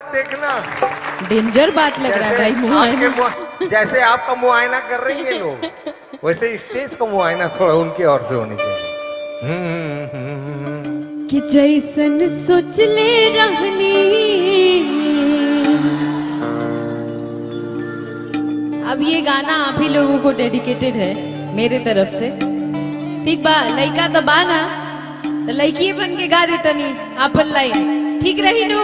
देखना डेंजर बात लग रहा है भाई। मुआयना जैसे आपका मुआयना कर रही है लोग, वैसे स्टेज का मुआयना थोड़ा उनकी ओर से होनी चाहिए। कि जैसन सोच ले रहनी। अब ये गाना आप ही लोगों को डेडिकेटेड है मेरे तरफ से। ठीक बा, लइका तो बा ना, तो लइकी बन के गा देता नहीं आपन लाइन, ठीक रही नु।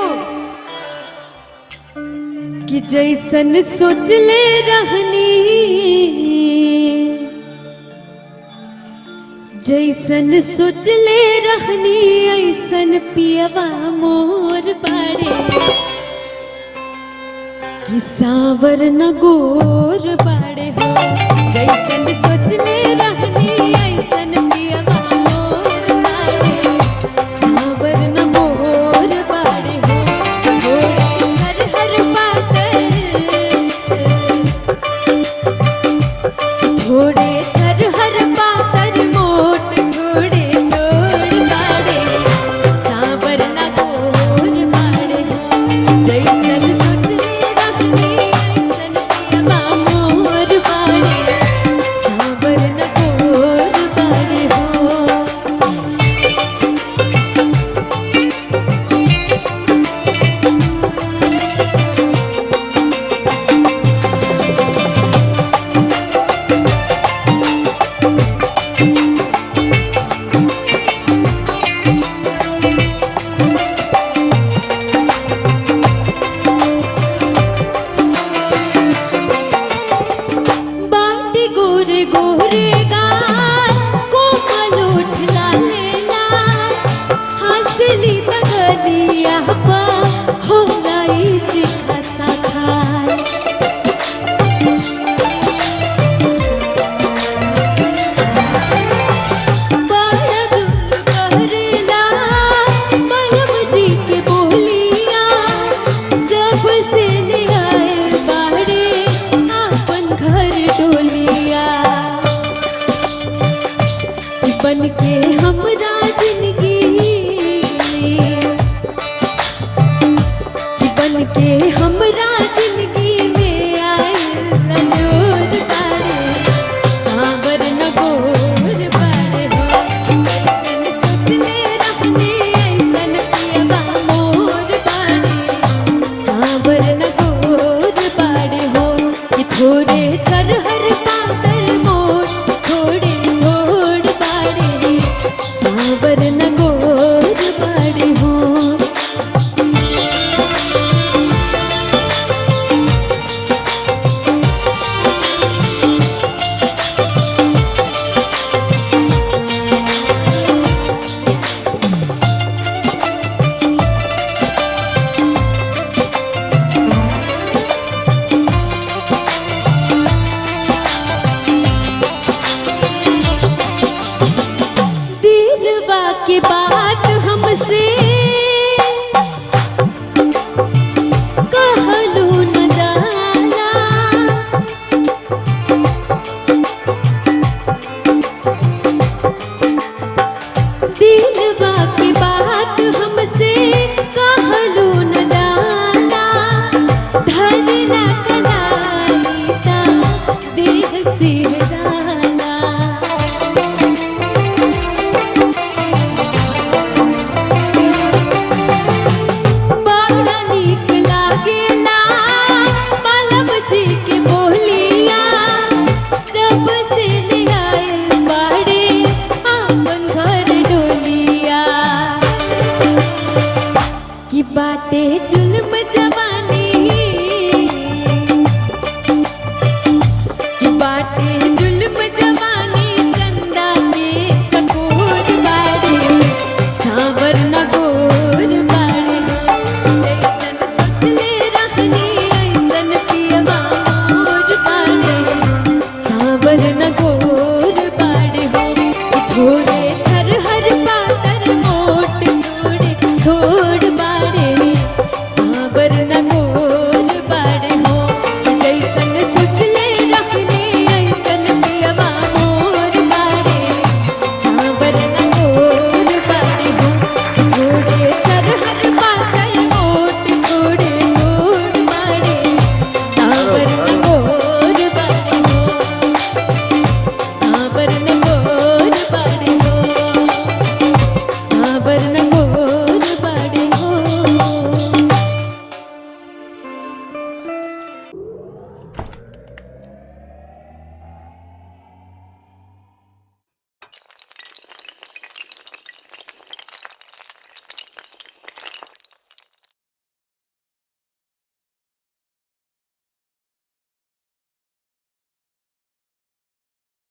कि जैसन सोच ले रहनी, जैसन सोच ले रहनी, ऐसन पियवा मोर बाड़े। कि सावर न गोर बाड़े हो, जैसन सोच ले रहनी, ऐसन पियवा मोर बाड़े। सावर न गोर बाड़े हो, हर हर पाकर थोड़े चर हर पाकर मोट थोड़े थोड़ बाड़े। सावर न गोर बाड़े हो, जैसन सोच ले रहनी, ऐसन पियवा मोर बाड़े। सावर न गोर बाड़े हो। बाटे गोरे गोरे गाल, कोमल ओठ लाले लाल, हंसली तगलिया पा हो गई चिखा खाल। बड़ा दुल करेला मलम जी के बोलिया, जब से ले आए बाड़े आपन घर डोलिया। बन के हमरा जिंदगी में, बन के हमरा जिंदगी में आए रजोर बाड़े। सावर न गोर बाड़े हो, जैसन सोच ले रहनी, ऐसन पियवा मोर बाड़े। सावर न गोर बाड़े हो, कि थोड़े चर हर पाकर मोर थोड़े थोड़ बाड़े। सावर न गोर बाड़े हो। दिलवा के बात हमसे कहलू न जाला, दिलवा के बात हमसे कहलू न जाला। धरला कलाली ता देह सिहराला। बड़ा नीक लागेला मलम जी के बोलिया, जब से ले आए बाड़े आपन घर डोलिया। कि बाटे जुल्म जवानी